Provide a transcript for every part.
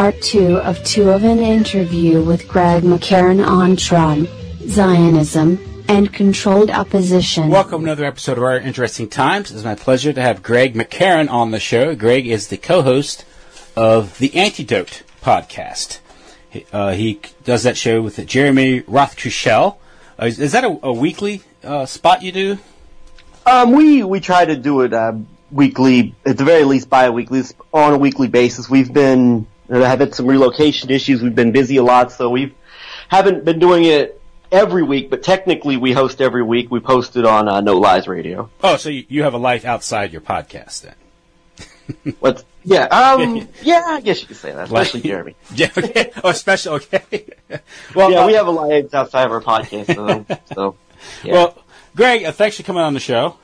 part 2 of an interview with Greg McCarron on Trump, Zionism, and controlled opposition. Welcome to another episode of Our Interesting Times. It's my pleasure to have Greg McCarron on the show. Greg is the co-host of the Antedote podcast. He does that show with Jeremy Rothe Kushel. Is that a weekly spot you do? We try to do it weekly, at the very least bi-weekly, on a weekly basis. We've been having some relocation issues. We've been busy a lot, so we haven't been doing it every week, but technically we host every week. We post it on No Lies Radio. Oh, so you have a life outside your podcast then? What? Yeah, yeah, I guess you could say that, especially Jeremy. Yeah, okay. Oh, especially, okay. Well, yeah, we have a life outside of our podcast, so yeah. Well, Greg, thanks for coming on the show.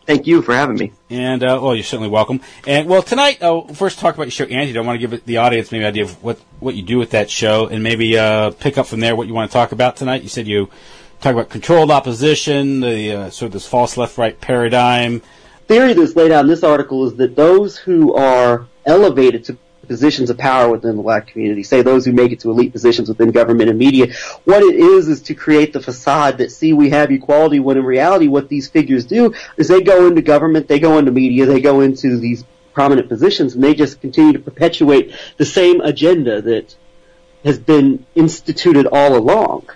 Thank you for having me. And, well, you're certainly welcome. And, well, tonight, first talk about your show, Antedote. I want to give the audience maybe an idea of what you do with that show and maybe pick up from there what you want to talk about tonight. You said you talk about controlled opposition, the sort of this false left-right paradigm. The theory that's laid out in this article is that those who are elevated to positions of power within the black community, say those who make it to elite positions within government and media, what it is to create the facade that, see, we have equality, when in reality what these figures do is they go into government, they go into media, they go into these prominent positions, and they just continue to perpetuate the same agenda that has been instituted all along.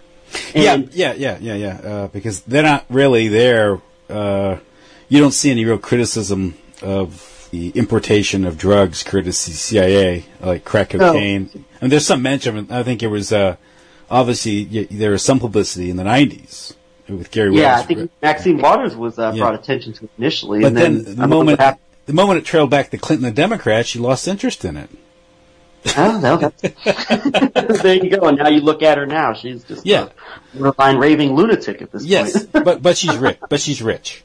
And Yeah, because they're not really there. You don't see any real criticism of the importation of drugs courtesy CIA, like crack cocaine. No. I mean, there's some mention. I think it was obviously there was some publicity in the 90s with Gary. Yeah, Wells. I think Maxine Waters was brought attention to initially, but and then the moment it trailed back to Clinton and the Democrats, she lost interest in it. Oh, no, there you go. And now you look at her now; she's just a borderline raving lunatic at this point. Yes, but she's rich. But she's rich.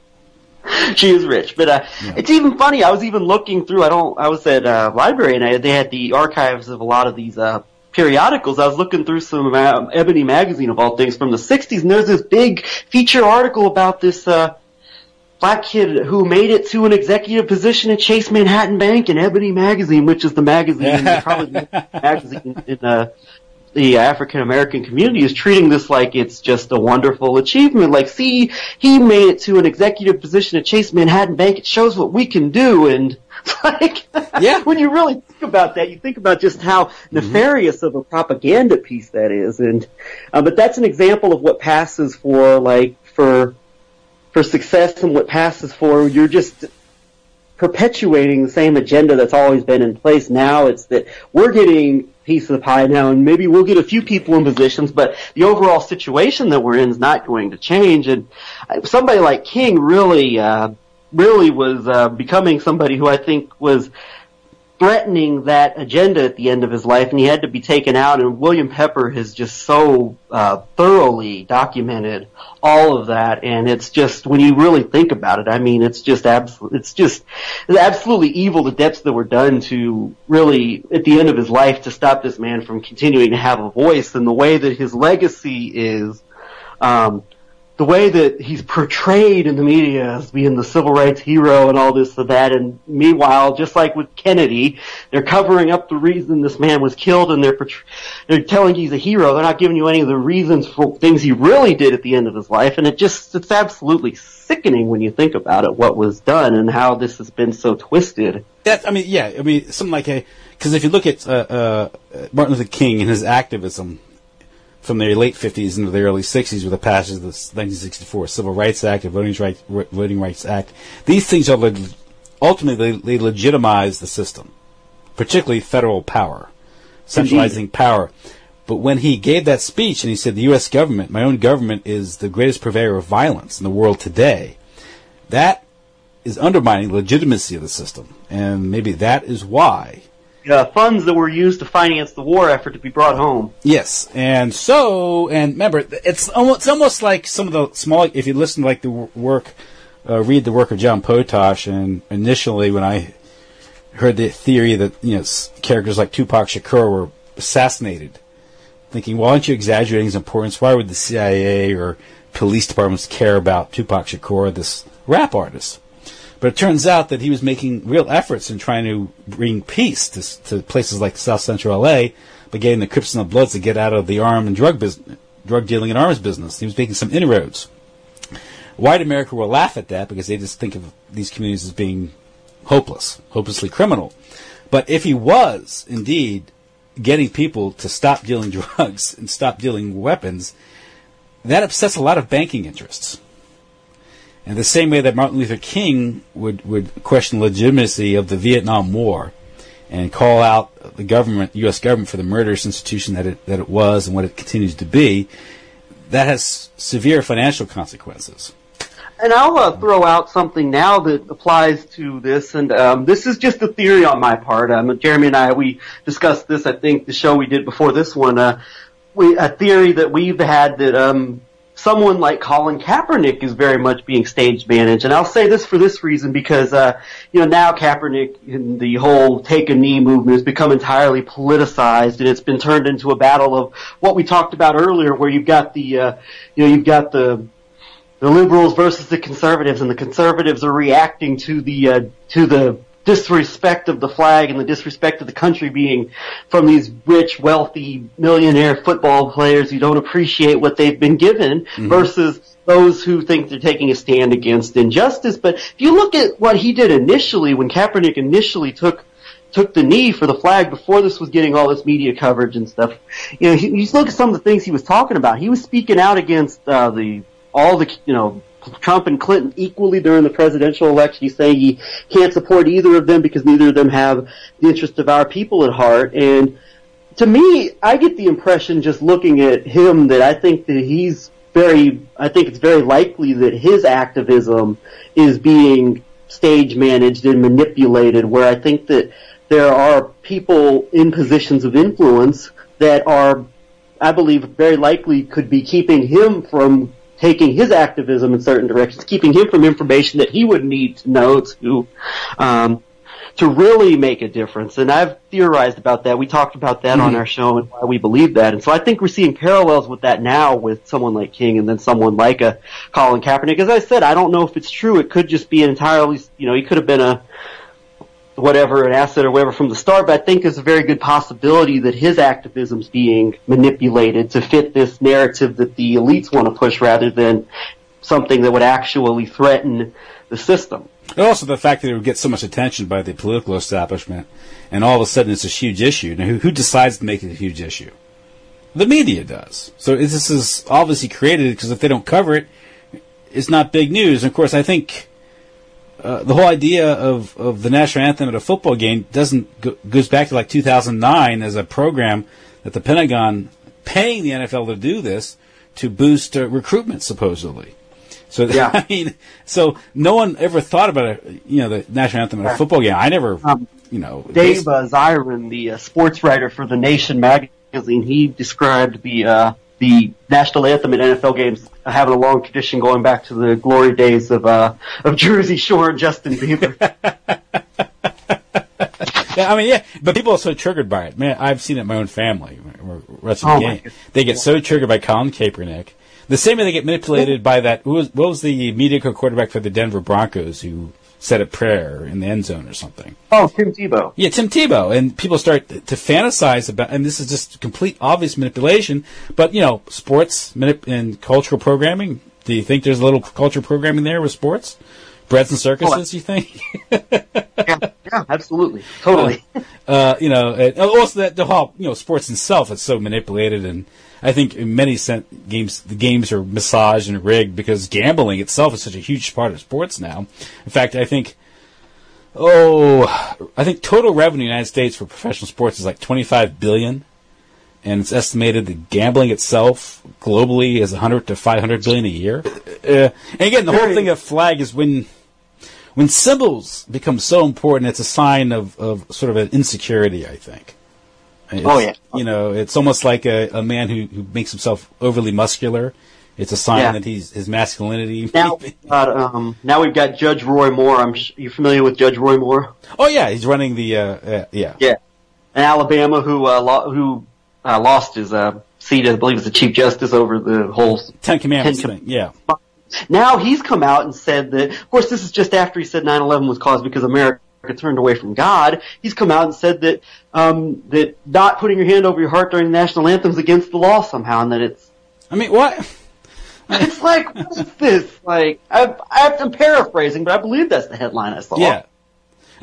She is rich, but it's even funny. I was even looking through. I was at a library, and they had the archives of a lot of these periodicals. I was looking through some Ebony magazine of all things from the '60s, and there's this big feature article about this black kid who made it to an executive position at Chase Manhattan Bank in Ebony magazine, which is the magazine, probably the magazine in the African American community is treating this like it's just a wonderful achievement. Like, see, he made it to an executive position at Chase Manhattan Bank. It shows what we can do. And like, when you really think about that, you think about just how nefarious of a propaganda piece that is. And but that's an example of what passes for success, and what passes for you're just perpetuating the same agenda that's always been in place. Now it's that we're getting piece of the pie now, and maybe we'll get a few people in positions, but the overall situation that we're in is not going to change. And somebody like King really was becoming somebody who I think was threatening that agenda at the end of his life, and he had to be taken out. And William Pepper has just so thoroughly documented all of that, and it's just, when you really think about it, I mean, it's absolutely evil, the depths that were done to really, at the end of his life, to stop this man from continuing to have a voice. And the way that his legacy is, the way that he's portrayed in the media as being the civil rights hero and all this and that, and meanwhile, just like with Kennedy, they're covering up the reason this man was killed, and they're telling you he's a hero. They're not giving you any of the reasons for things he really did at the end of his life, and it's absolutely sickening when you think about it, what was done and how this has been so twisted. Something like because if you look at Martin Luther King and his activism from the late 50s into the early 60s with the passage of the 1964 Civil Rights Act, the Voting Rights Act. These things are ultimately they legitimize the system, particularly federal power, centralizing power. But when he gave that speech and he said the U.S. government, my own government, is the greatest purveyor of violence in the world today, that is undermining the legitimacy of the system. And maybe that is why funds that were used to finance the war effort to be brought home. Yes, and remember, it's almost like some of the small. If you listen to read the work of John Potash, and initially when I heard the theory that characters like Tupac Shakur were assassinated, thinking, well, aren't you exaggerating his importance? Why would the CIA or police departments care about Tupac Shakur, this rap artist? But it turns out that he was making real efforts in trying to bring peace to places like South Central LA by getting the Crips and the Bloods to get out of the arm and drug dealing and arms business. He was making some inroads. White America will laugh at that because they just think of these communities as being hopelessly criminal. But if he was indeed getting people to stop dealing drugs and stop dealing weapons, that upsets a lot of banking interests. And the same way that Martin Luther King would question the legitimacy of the Vietnam War and call out the government, U.S. government, for the murderous institution that it was and what it continues to be, that has severe financial consequences. And I'll throw out something now that applies to this, and this is just a theory on my part. Jeremy and I, we discussed this, I think, the show we did before this one. A theory that we've had that someone like Colin Kaepernick is very much being stage managed. And I'll say this for this reason because, now Kaepernick and the whole take a knee movement has become entirely politicized, and it's been turned into a battle of what we talked about earlier, where you've got the liberals versus the conservatives, and the conservatives are reacting to the disrespect of the flag and the disrespect of the country being from these rich, wealthy, millionaire football players who don't appreciate what they've been given, versus those who think they're taking a stand against injustice. But if you look at what he did initially, when Kaepernick initially took the knee for the flag before this was getting all this media coverage and stuff, you just look at some of the things he was talking about. He was speaking out against Trump and Clinton equally during the presidential election. He's saying he can't support either of them because neither of them have the interest of our people at heart. And to me, I get the impression just looking at him that I think it's very likely that his activism is being stage managed and manipulated, where I think that there are people in positions of influence that are, I believe, very likely could be keeping him from taking his activism in certain directions, keeping him from information that he would need to know to really make a difference. And I've theorized about that. We talked about that on our show and why we believe that. And so I think we're seeing parallels with that now with someone like King and then someone like a Colin Kaepernick. As I said, I don't know if it's true. It could just be entirely, he could have been an asset or whatever from the start, but I think there's a very good possibility that his activism's being manipulated to fit this narrative that the elites want to push rather than something that would actually threaten the system. And also the fact that it would get so much attention by the political establishment, and all of a sudden it's a huge issue. Now, who decides to make it a huge issue? The media does. So this is obviously created because if they don't cover it, it's not big news. And of course, I think the whole idea of the national anthem at a football game goes back to like 2009 as a program that the Pentagon paying the NFL to do this to boost recruitment, supposedly. So yeah. So no one ever thought about the national anthem at a football game. I never, Dave Zirin, the sports writer for The Nation magazine, he described the national anthem at NFL games having a long tradition going back to the glory days of Jersey Shore and Justin Bieber. But people are so triggered by it. Man, I've seen it in my own family. Wrestling game. They get so triggered by Colin Kaepernick. The same way they get manipulated by that. What was the mediocre quarterback for the Denver Broncos who said a prayer in the end zone or something? Oh, Tim Tebow. Yeah, Tim Tebow. And people start to fantasize about, and this is just complete obvious manipulation, but, sports and cultural programming, do you think there's a little cultural programming there with sports? Breads and circuses, you think? Yeah, absolutely. Totally. And also the whole, sports itself is so manipulated, and I think in many games, the games are massaged and rigged because gambling itself is such a huge part of sports now. In fact, I think total revenue in the United States for professional sports is like $25 billion, and it's estimated that gambling itself globally is $100 to $500 billion a year. And again, the whole thing of flag is when symbols become so important, it's a sign of sort of an insecurity, I think. It's almost like a man who makes himself overly muscular. It's a sign that his masculinity. Now we've got Judge Roy Moore. You familiar with Judge Roy Moore? Oh yeah, he's running the in Alabama who lost his seat, I believe, as the Chief Justice over the whole Ten Commandments thing. Yeah. Now he's come out and said that, of course this is just after he said 9/11 was caused because America turned away from God. He's come out and said that, that not putting your hand over your heart during the national anthem is against the law somehow, and that it's... I mean, what? It's like, what is this? Like, I'm paraphrasing, but I believe that's the headline I saw. Yeah.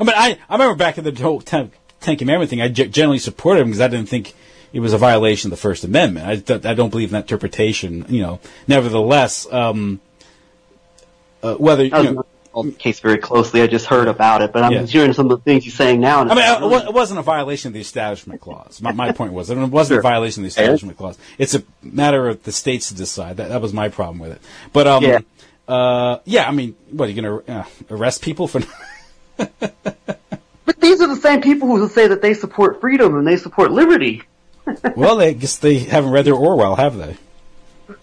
I mean, I remember back in the whole Ten Commandment thing, I generally supported him because I didn't think it was a violation of the First Amendment. I don't believe in that interpretation, Nevertheless, whether... I don't know the case very closely. I just heard about it, but I'm hearing some of the things he's saying now. And it wasn't a violation of the Establishment Clause. My point was, it wasn't a violation of the Establishment Clause. It's a matter of the states to decide. That was my problem with it. But, I mean, what, are you going to arrest people for... But these are the same people who say that they support freedom and they support liberty. Well, I guess they haven't read their Orwell, have they?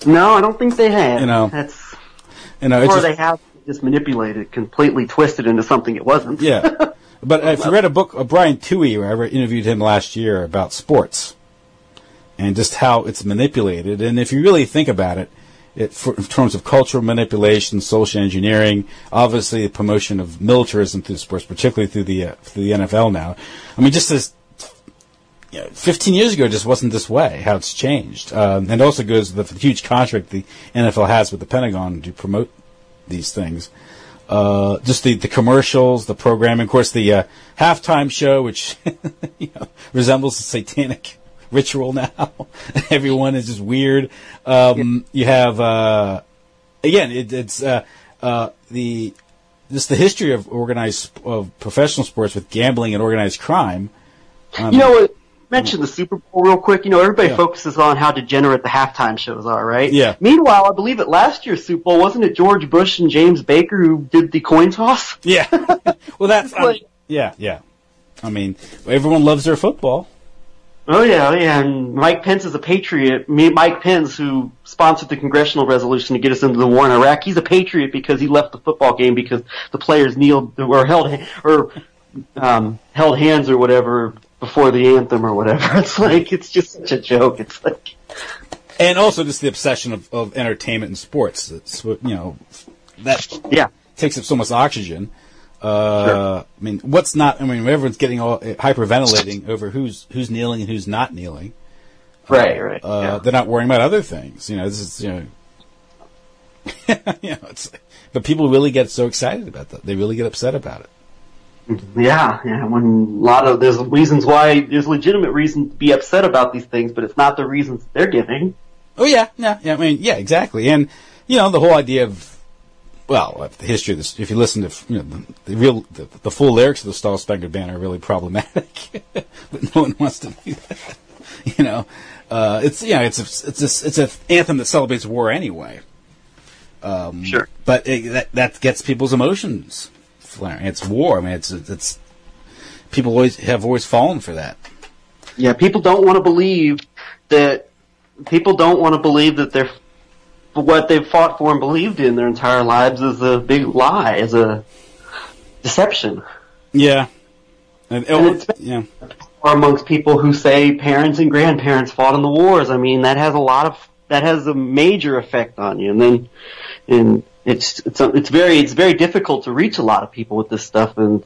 No, I don't think they have. Or they have just manipulated, completely twisted into something it wasn't. Yeah. But if you read a book of Brian Toohey, where I interviewed him last year about sports and just how it's manipulated, and if you really think about it, in terms of cultural manipulation, social engineering, obviously the promotion of militarism through sports, particularly through the NFL now. I mean, just as 15 years ago, it just wasn't this way. How it's changed, and also goes with the huge contract the NFL has with the Pentagon to promote these things. Just the commercials, the programming, of course, the halftime show, which resembles a satanic ritual now. Everyone is just weird. You have it's the history of professional sports with gambling and organized crime. Mention the Super Bowl real quick. Everybody focuses on how degenerate the halftime shows are, right? Yeah. Meanwhile, I believe at last year's Super Bowl, wasn't it George Bush and James Baker who did the coin toss? Yeah. Well, that's yeah. I mean, everyone loves their football. Oh yeah. And Mike Pence is a patriot. Mike Pence, who sponsored the congressional resolution to get us into the war in Iraq, he's a patriot because he left the football game because the players kneeled or held hands or whatever before the anthem or whatever. It's just such a joke. It's like, and also just the obsession of entertainment and sports. It's that takes up so much oxygen. Sure. I mean, everyone's getting all hyperventilating over who's kneeling and who's not kneeling. Right. They're not worrying about other things. This is but people really get so excited about that. They really get upset about it. Yeah. When there's reasons why there's legitimate reason to be upset about these things, but it's not the reasons they're giving. Oh yeah. I mean, yeah, exactly. And the whole idea of the history of this. If you listen to the full lyrics of the Star Spangled Banner are really problematic, but no one wants to do that. It's an anthem that celebrates war anyway. Sure. But that gets people's emotions flaring. It's war. I mean, it's people always fallen for that. Yeah, people don't want to believe that they're what they've fought for and believed in their entire lives is a big lie, is a deception. Yeah. And amongst people who say parents and grandparents fought in the wars. I mean, that has a major effect on you. And it's very difficult to reach a lot of people with this stuff, and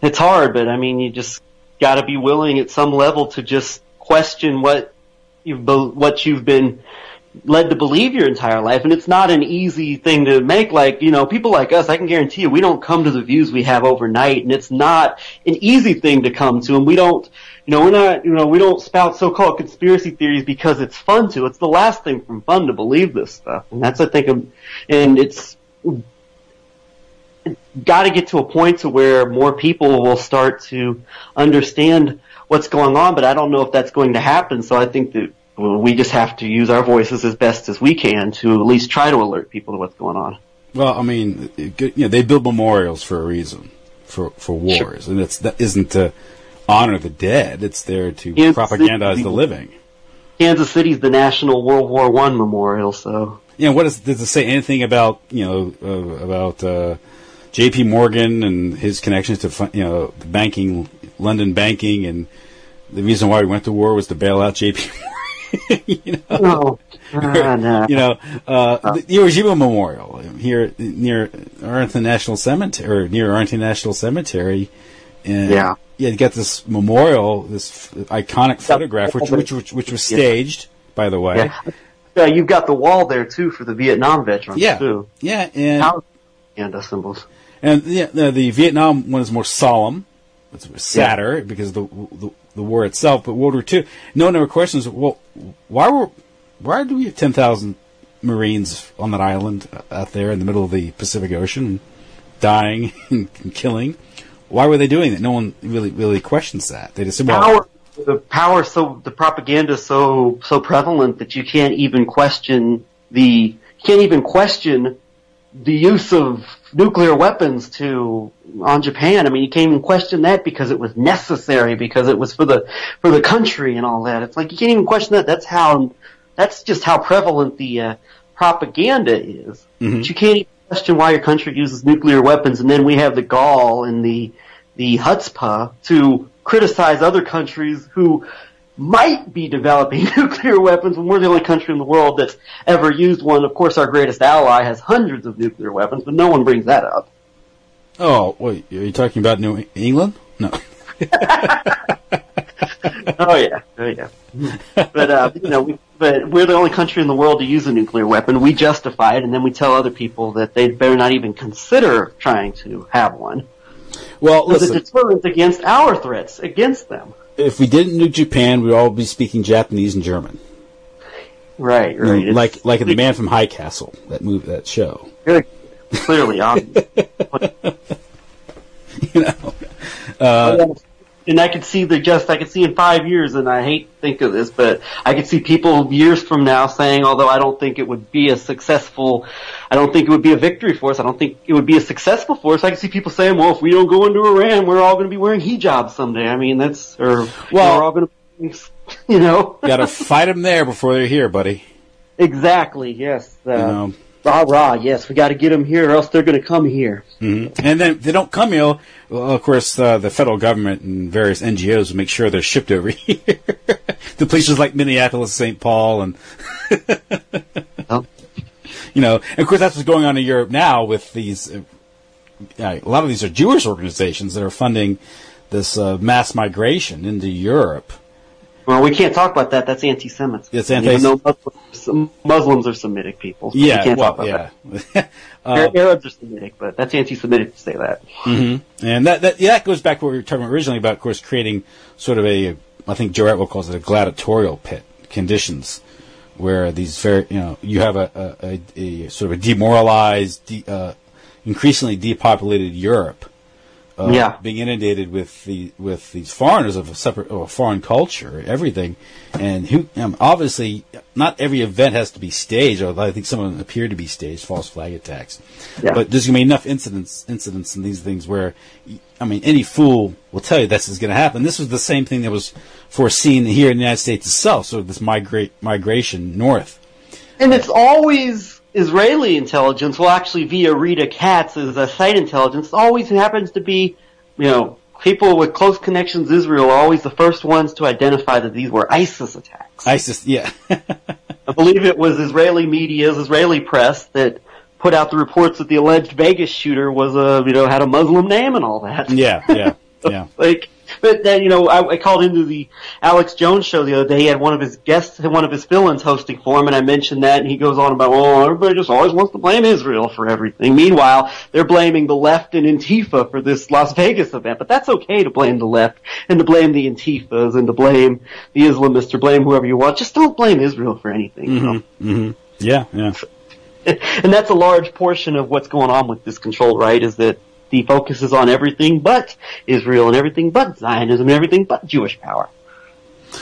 it's hard, but I mean, you just gotta be willing at some level to just question what you've been led to believe your entire life, and it's not an easy thing to make. People like us, I can guarantee you, we don't come to the views we have overnight, and it's not an easy thing to come to, and we don't spout so-called conspiracy theories because it's fun to. It's the last thing from fun to believe this stuff, and that's, I think, and it's got to get to a point to where more people will start to understand what's going on, but I don't know if that's going to happen, so I think that we just have to use our voices as best as we can to at least try to alert people to what's going on. Well, I mean, they build memorials for a reason, for wars, sure. And that isn't to honor the dead; it's there to propagandize the living. Kansas City's the National World War I Memorial, so. Does it say anything about J.P. Morgan and his connections to the banking, London banking, and the reason why we went to war was to bail out J.P. Morgan? No. The Iwo Jima Memorial here near Arlington National Cemetery, and you got this memorial, this iconic photograph, which was staged, by the way. Yeah, you've got the wall there too for the Vietnam veterans too. Yeah, and symbols. And the Vietnam one is more solemn. It's sadder because of the war itself. But World War II, no one ever questions. Well, why do we have 10,000 Marines on that island out there in the middle of the Pacific Ocean, dying and killing? Why were they doing that? No one really questions that. They just say, well, the propaganda is so prevalent that you can't even question the use of nuclear weapons on Japan. I mean, you can't even question that because it was necessary, because it was for the country and all that. It's like you can't even question that. That's just how prevalent the propaganda is. Mm-hmm. But you can't even question why your country uses nuclear weapons, and then we have the gall and the chutzpah to criticize other countries who might be developing nuclear weapons when we're the only country in the world that's ever used one. Of course, our greatest ally has hundreds of nuclear weapons, but no one brings that up. Oh, wait, are you talking about New England? No. Oh yeah. But but we're the only country in the world to use a nuclear weapon. We justify it, and then we tell other people that they better not even consider trying to have one. Well, listen. The deterrent against our threats against them. If we didn't nuke Japan, we'd all be speaking Japanese and German. Right. Like The Man from High Castle, that show. Very clearly obvious. And I could see in 5 years, and I hate to think of this, but I could see people years from now saying, although I don't think it would be a victory for us, I don't think it would be a successful for us, I could see people saying, well, if we don't go into Iran, we're all going to be wearing hijabs someday. I mean, we're all going to, Gotta fight them there before they're here, buddy. Exactly, yes. Rah, yes, we got to get them here, or else they're going to come here. Mm-hmm. And then if they don't come here, well, of course, the federal government and various NGOs will make sure they're shipped over here to places like Minneapolis, St. Paul, and and of course that's what's going on in Europe now with these. A lot of these are Jewish organizations that are funding this mass migration into Europe. Well, we can't talk about that. That's anti-Semitic. It's Even though Muslims are Semitic people. So yeah, we can't talk about that. Arabs are Semitic, but that's anti-Semitic to say that. Mm-hmm. And that goes back to what we were talking about originally about, of course, creating sort of I think Joe Atwell calls it a gladiatorial pit conditions, where these you have a sort of a demoralized, increasingly depopulated Europe. Being inundated with these foreigners of a foreign culture, everything, and obviously not every event has to be staged. Although I think some of them appear to be staged, false flag attacks. Yeah. But there's going to be enough incidents in these things where, any fool will tell you this is going to happen. This was the same thing that was foreseen here in the United States itself. So this migration north, and it's always Israeli intelligence, well, actually via Rita Katz as a site intelligence, always happens to be, people with close connections to Israel are always the first ones to identify that these were ISIS attacks. ISIS, yeah. I believe it was Israeli media's Israeli press that put out the reports that the alleged Vegas shooter was had a Muslim name and all that. Yeah. But then, I called into the Alex Jones show the other day. He had one of his guests, one of his fill-ins hosting for him, and I mentioned that, and he goes on about, everybody just always wants to blame Israel for everything. Meanwhile, they're blaming the left and Antifa for this Las Vegas event. But that's okay to blame the left, and to blame the Antifas, and to blame the Islamists, or blame whoever you want. Just don't blame Israel for anything. Mm-hmm. Mm-hmm. Yeah. And that's a large portion of what's going on with this control, right, is that the focus is on everything but Israel and everything but Zionism and everything but Jewish power.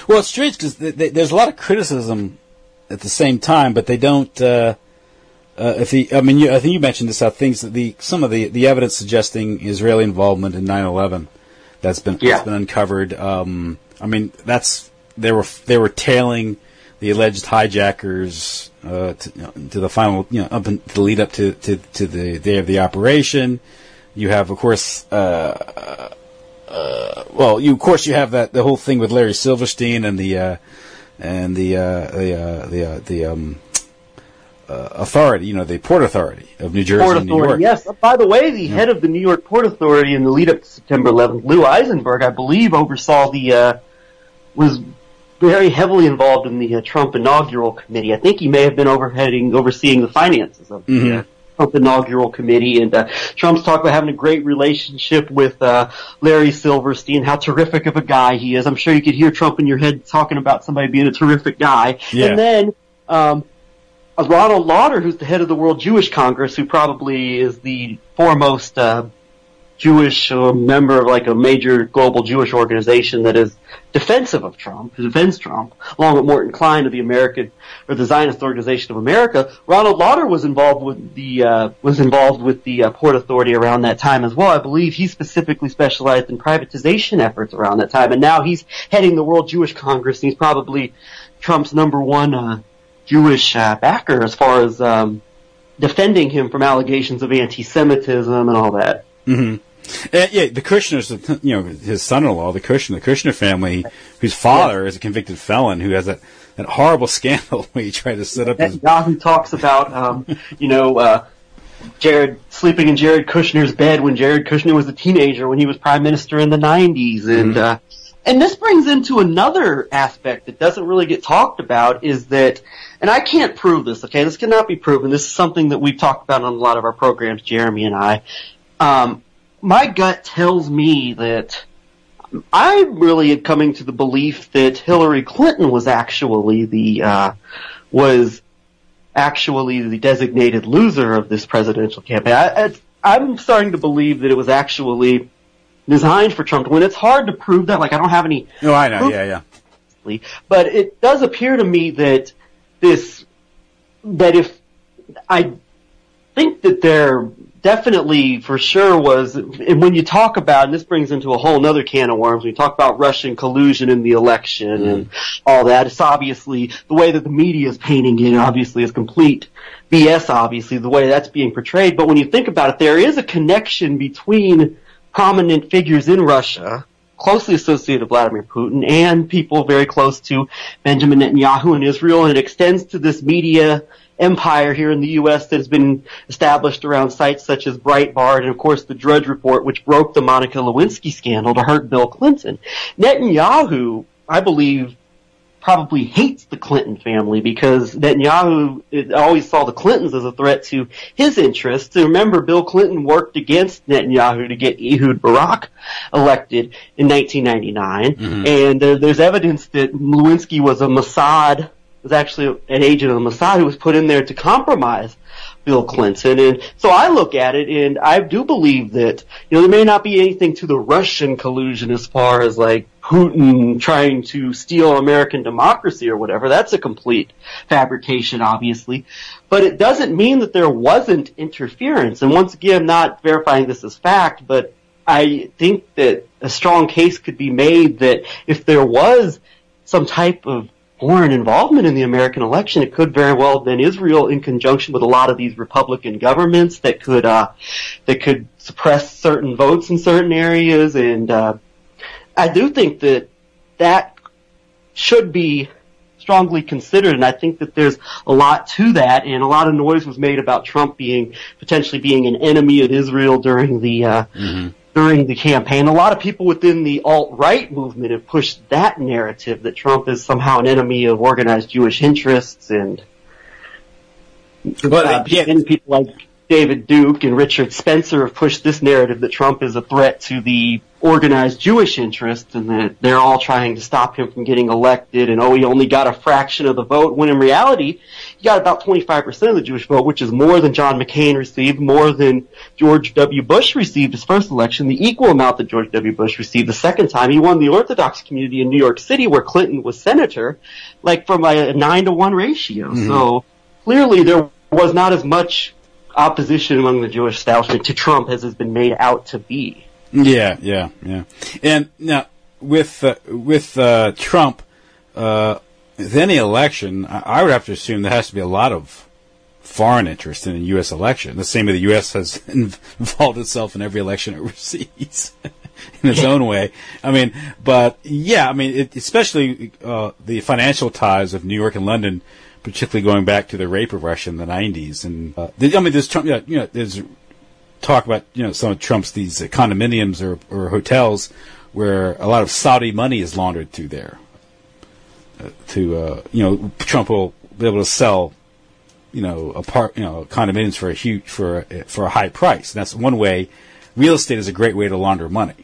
Well, it's strange because there's a lot of criticism at the same time, but they don't. I think you mentioned this. How some of the evidence suggesting Israeli involvement in 9/11 that's been uncovered. They were tailing the alleged hijackers to the final, up in the lead up to the day of the operation. You have, of course, you have the whole thing with Larry Silverstein and the and the authority, the Port Authority of New Jersey and New York. Yes. By the way, the head of the New York Port Authority in the lead up to September 11th, Lou Eisenberg, I believe, was very heavily involved in the Trump inaugural committee. I think he may have been overseeing the finances of the Trump inaugural committee. And Trump's talked about having a great relationship with Larry Silverstein, how terrific of a guy he is. I'm sure you could hear Trump in your head talking about somebody being a terrific guy. Yeah. And then Ronald Lauder, who's the head of the World Jewish Congress, who probably is the foremost Jewish member of like a major global Jewish organization that is defensive of Trump, who defends Trump, along with Morton Klein of the Zionist Organization of America. Ronald Lauder was involved with the Port Authority around that time as well. I believe he specifically specialized in privatization efforts around that time, and now he's heading the World Jewish Congress, and he's probably Trump's number one Jewish backer as far as defending him from allegations of anti-Semitism and all that. Mm-hmm. The Kushners, his son-in-law, the Kushner family, whose father is a convicted felon who has that horrible scandal where he tried to set up his... Yahoo talks about, Jared sleeping in Jared Kushner's bed when Jared Kushner was a teenager when he was prime minister in the 90s. And this brings into another aspect that doesn't really get talked about is that, and I can't prove this, okay? This cannot be proven. This is something that we've talked about on a lot of our programs, Jeremy and I. My gut tells me that I'm really coming to the belief that Hillary Clinton was actually the designated loser of this presidential campaign. I'm starting to believe that it was actually designed for Trump. When it's hard to prove that, like I don't have any. No, I know, yeah. But it does appear to me that if I think that there definitely for sure was, and when you talk about, and this brings into a whole other can of worms, when you talk about Russian collusion in the election and all that, it's obviously the way that the media is painting it obviously is complete BS, obviously, the way that's being portrayed. But when you think about it, there is a connection between prominent figures in Russia, closely associated with Vladimir Putin, and people very close to Benjamin Netanyahu in Israel, and it extends to this media empire here in the U.S. that has been established around sites such as Breitbart and, of course, the Drudge Report, which broke the Monica Lewinsky scandal to hurt Bill Clinton. Netanyahu, I believe, probably hates the Clinton family because Netanyahu always saw the Clintons as a threat to his interests. And remember, Bill Clinton worked against Netanyahu to get Ehud Barak elected in 1999. Mm-hmm. And there's evidence that Lewinsky was actually an agent of the Mossad who was put in there to compromise Bill Clinton. And so I look at it, and I do believe that, there may not be anything to the Russian collusion as far as like Putin trying to steal American democracy or whatever. That's a complete fabrication, obviously. But it doesn't mean that there wasn't interference. And once again, I'm not verifying this as fact, but I think that a strong case could be made that if there was some type of foreign involvement in the American election, it could very well have been Israel in conjunction with a lot of these Republican governments that could suppress certain votes in certain areas. And I do think that should be strongly considered, and I think that there's a lot to that, and a lot of noise was made about Trump potentially being an enemy of Israel during the campaign. A lot of people within the alt-right movement have pushed that narrative that Trump is somehow an enemy of organized Jewish interests, and people like David Duke and Richard Spencer have pushed this narrative that Trump is a threat to the organized Jewish interests and that they're all trying to stop him from getting elected, and he only got a fraction of the vote, when in reality he got about 25% of the Jewish vote, which is more than John McCain received, more than George W. Bush received his first election, the equal amount that George W. Bush received the second time. He won the Orthodox community in New York City, where Clinton was senator, from a 9-to-1 ratio. Mm-hmm. So clearly there was not as much opposition among the Jewish establishment to Trump as has been made out to be. Yeah. And now with Trump, with any election, I would have to assume there has to be a lot of foreign interest in a U.S. election. The same way the U.S. has involved itself in every election it receives. in its own way. I mean, but yeah, I mean, especially the financial ties of New York and London, particularly going back to the rape of Russia in the 90s. And I mean, there's Trump, there's talk about some of Trump's these condominiums or hotels where a lot of Saudi money is laundered through there. Trump will be able to sell condominiums for a high price. And that's one way. Real estate is a great way to launder money.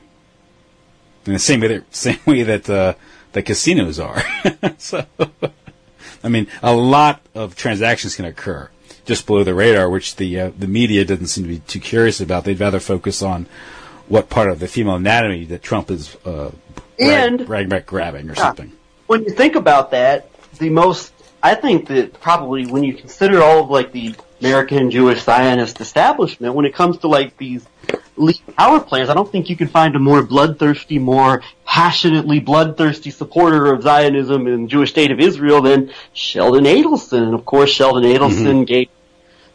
In the same way that the casinos are. So, I mean, a lot of transactions can occur just below the radar, which the media doesn't seem to be too curious about. They'd rather focus on what part of the female anatomy that Trump is bragging about grabbing or something. When you think about that, I think that probably when you consider all of like the American Jewish Zionist establishment, when it comes to like these elite power players, I don't think you can find a more bloodthirsty, more passionately bloodthirsty supporter of Zionism and the Jewish state of Israel than Sheldon Adelson. And of course, Sheldon Adelson gave,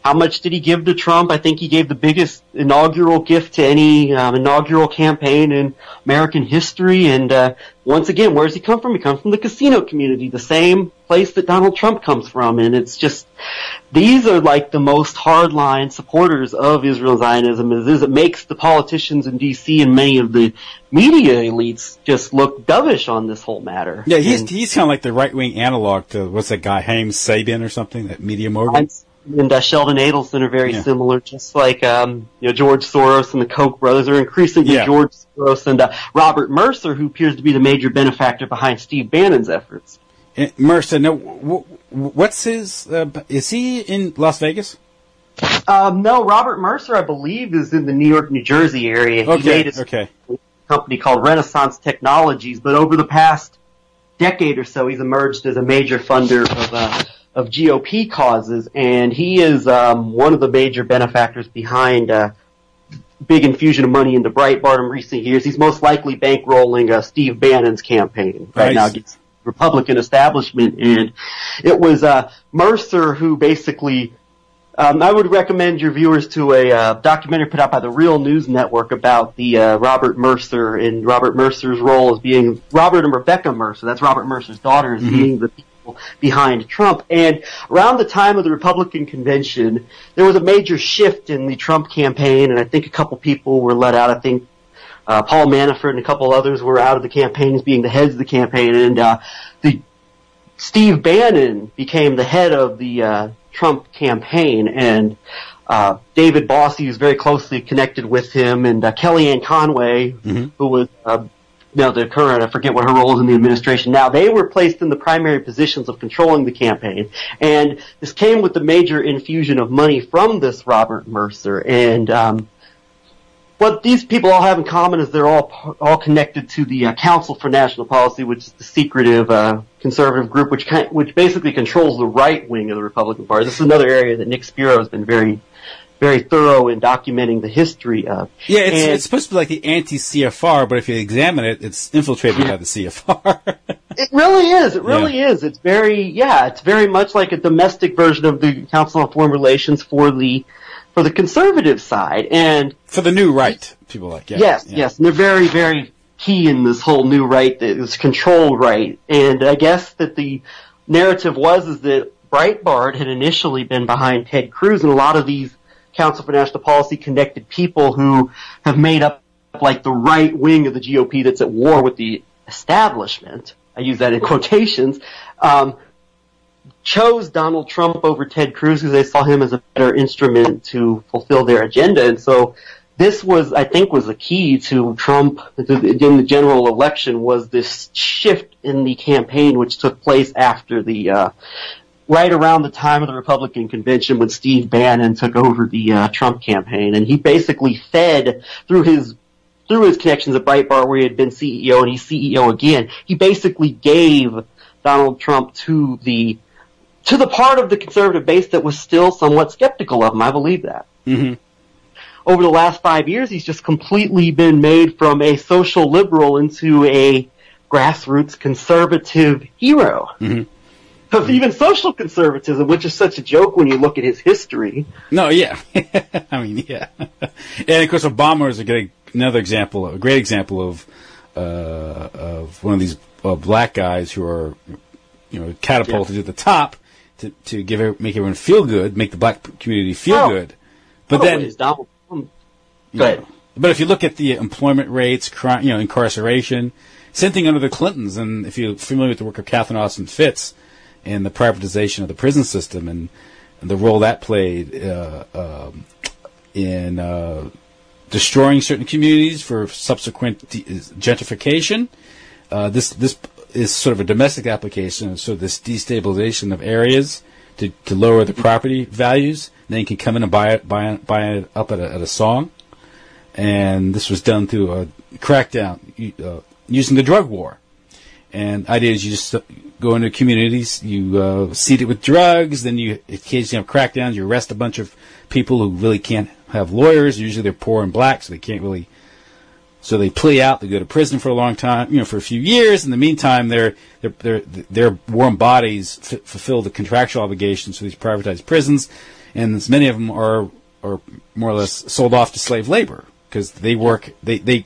how much did he give to Trump? I think he gave the biggest inaugural gift to any inaugural campaign in American history. And once again, where does he come from? He comes from the casino community, the same place that Donald Trump comes from. And it's just, these are like the most hardline supporters of Israel Zionism. It makes the politicians in D.C. and many of the media elites just look dovish on this whole matter. Yeah, he's kind of like the right-wing analog to, what's that guy, Haim Sabin or something, that media mogul? And Sheldon Adelson are very similar, just like George Soros and the Koch brothers are increasingly George Soros and Robert Mercer, who appears to be the major benefactor behind Steve Bannon's efforts. Mercer, now, what's his? Is he in Las Vegas? No, Robert Mercer, I believe, is in the New York, New Jersey area. He made a company called Renaissance Technologies, but over the past decade or so, he's emerged as a major funder of GOP causes, and he is one of the major benefactors behind big infusion of money into Breitbart in recent years. He's most likely bankrolling Steve Bannon's campaign right now against the Republican establishment, and it was Mercer who basically I would recommend your viewers to a documentary put out by the Real News Network about the Robert Mercer and Robert Mercer's role as being Robert and Rebecca Mercer, that's Robert Mercer's daughter, as being the people behind Trump. And around the time of the Republican convention, there was a major shift in the Trump campaign, and I think a couple people were let out. I think Paul Manafort and a couple others were out of the campaign as being the heads of the campaign, and Steve Bannon became the head of the Trump campaign, and David Bossie was very closely connected with him, and Kellyanne Conway, who was the current, I forget what her role is in the administration now, they were placed in the primary positions of controlling the campaign. And this came with the major infusion of money from this Robert Mercer. And what these people all have in common is they're all connected to the Council for National Policy, which is the secretive conservative group which basically controls the right wing of the Republican Party. This is another area that Nick Spiro has been very, very thorough in documenting the history of. Yeah, it's supposed to be like the anti-CFR, but if you examine it, it's infiltrated by the CFR. It really is. It really is. It's very much like a domestic version of the Council on Foreign Relations for the conservative side. And for the new right, people like. Yes. And they're very, very key in this whole new right, this control right. And I guess that the narrative is that Breitbart had initially been behind Ted Cruz, and a lot of these Council for National Policy connected people who have made up like the right wing of the GOP that's at war with the establishment, I use that in quotations, chose Donald Trump over Ted Cruz because they saw him as a better instrument to fulfill their agenda. And so this was, I think, was the key to Trump in the general election, was this shift in the campaign which took place after the right around the time of the Republican convention when Steve Bannon took over the Trump campaign. And he basically fed through his connections at Breitbart, where he had been CEO and he's CEO again. He basically gave Donald Trump to the part of the conservative base that was still somewhat skeptical of him. I believe that. Mm-hmm. Over the last 5 years, he's just completely been made from a social liberal into a grassroots conservative hero. Mm-hmm. Of even social conservatism, which is such a joke when you look at his history. No, yeah. I mean, yeah. And, of course, Obama is getting another example, a great example of one of these black guys who are, catapulted to the top to make everyone feel good, make the black community feel good. But then, Go ahead. But if you look at the employment rates, crime, incarceration, same thing under the Clintons. And if you're familiar with the work of Catherine Austin Fitts and the privatization of the prison system and the role that played in destroying certain communities for subsequent gentrification, this is sort of a domestic application of sort of this destabilization of areas to lower the property values. And then you can come in and buy it up at a song. And this was done through a crackdown using the drug war. And the idea is you just go into communities, you seed it with drugs, then you occasionally have crackdowns, you arrest a bunch of people who really can't have lawyers. Usually they're poor and black, so they can't really. So they plea out, they go to prison for a long time, for a few years. In the meantime, their warm bodies fulfill the contractual obligations for these privatized prisons, and as many of them are more or less sold off to slave labor. Because they build the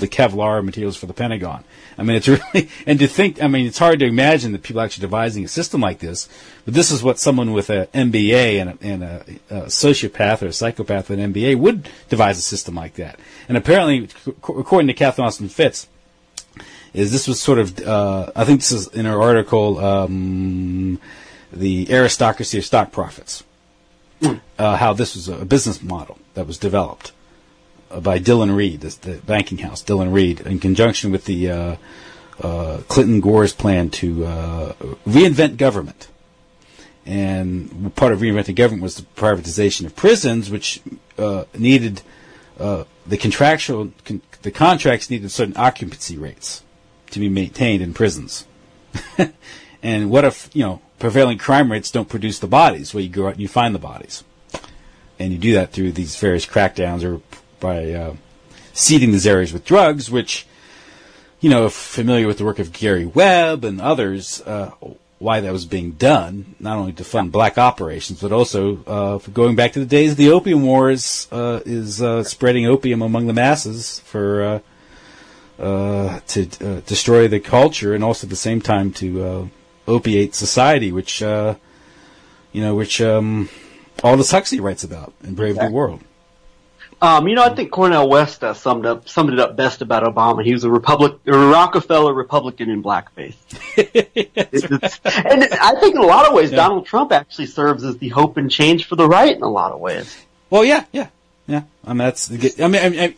Kevlar materials for the Pentagon. I mean, it's really, and to think, I mean, it's hard to imagine that people actually devising a system like this. But this is what someone with an MBA and a sociopath or a psychopath with an MBA would devise a system like that. And apparently, according to Catherine Austin Fitts, this was sort of, I think this is in her article, The Aristocracy of Stock Profits, how this was a business model that was developed by Dillon Reed, the banking house, Dillon Reed, in conjunction with the Clinton-Gore's plan to reinvent government. And part of reinventing government was the privatization of prisons, which needed the contracts needed certain occupancy rates to be maintained in prisons. And what if prevailing crime rates don't produce the bodies? Well, you go out and you find the bodies, and you do that through these various crackdowns or by seeding these areas with drugs, which, if familiar with the work of Gary Webb and others, why that was being done, not only to fund black operations, but also going back to the days of the Opium Wars, is spreading opium among the masses for to destroy the culture, and also at the same time to opiate society, which Aldous Huxley writes about in Brave New World. I think Cornel West summed it up best about Obama. He was a Rockefeller Republican in blackface. And I think in a lot of ways, Donald Trump actually serves as the hope and change for the right in a lot of ways. Well, yeah. I mean,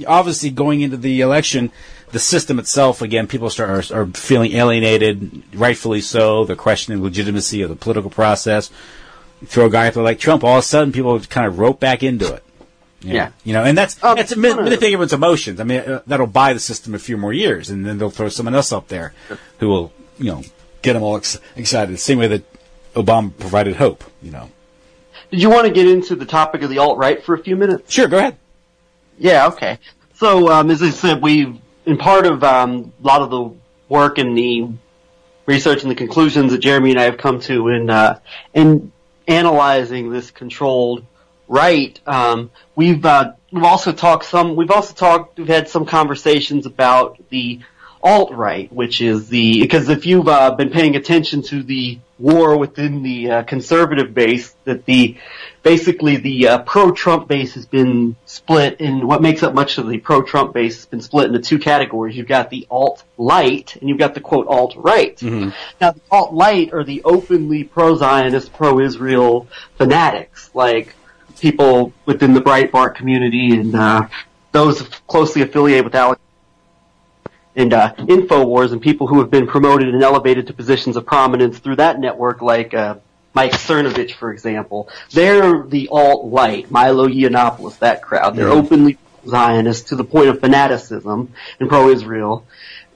obviously going into the election, the system itself, again, people are feeling alienated, rightfully so. They're questioning the legitimacy of the political process. Throw a guy up there like Trump, all of a sudden people kind of rope back into it. Yeah. And that's manipulating everyone's emotions. I mean, that'll buy the system a few more years, and then they'll throw someone else up there who will, get them all excited. The same way that Obama provided hope, Did you want to get into the topic of the alt-right for a few minutes? Sure, go ahead. Yeah, okay. So, as I said, in part of a lot of the work and the research and the conclusions that Jeremy and I have come to in analyzing this controlled right, we've had some conversations about the alt-right, which is because if you've been paying attention to the war within the conservative base, that basically the pro-Trump base has been split, and what makes up much of the pro-Trump base has been split into two categories. You've got the alt-light, and you've got the, quote, alt-right. Mm-hmm. Now, the alt-light are the openly pro-Zionist, pro-Israel fanatics, like people within the Breitbart community and those closely affiliated with Alex and InfoWars, and people who have been promoted and elevated to positions of prominence through that network, like Mike Cernovich, for example. They're the alt-right, Milo Yiannopoulos, that crowd. They're openly Zionist to the point of fanaticism and pro-Israel.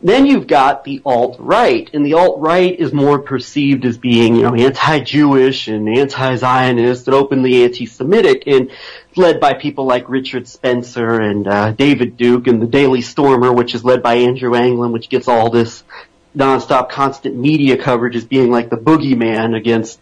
Then you've got the alt-right, and the alt-right is more perceived as being, anti-Jewish and anti-Zionist and openly anti-Semitic, and led by people like Richard Spencer and David Duke, and the Daily Stormer, which is led by Andrew Anglin, which gets all this nonstop, constant media coverage as being like the boogeyman against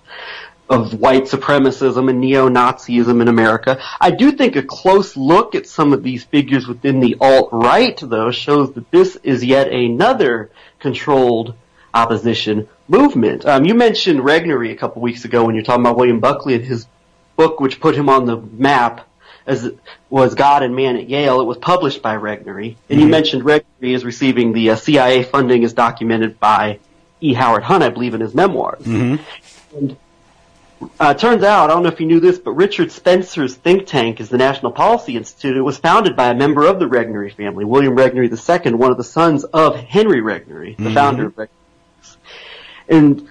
white supremacism and neo-Nazism in America. I do think a close look at some of these figures within the alt-right, though, shows that this is yet another controlled opposition movement. You mentioned Regnery a couple weeks ago when you're talking about William Buckley and his book, which put him on the map, as it was God and Man at Yale. It was published by Regnery. And you mentioned Regnery is receiving the CIA funding as documented by E. Howard Hunt, I believe, in his memoirs. And turns out, I don't know if you knew this, but Richard Spencer's think tank is the National Policy Institute. It was founded by a member of the Regnery family, William Regnery II, one of the sons of Henry Regnery, the founder of Regnery. And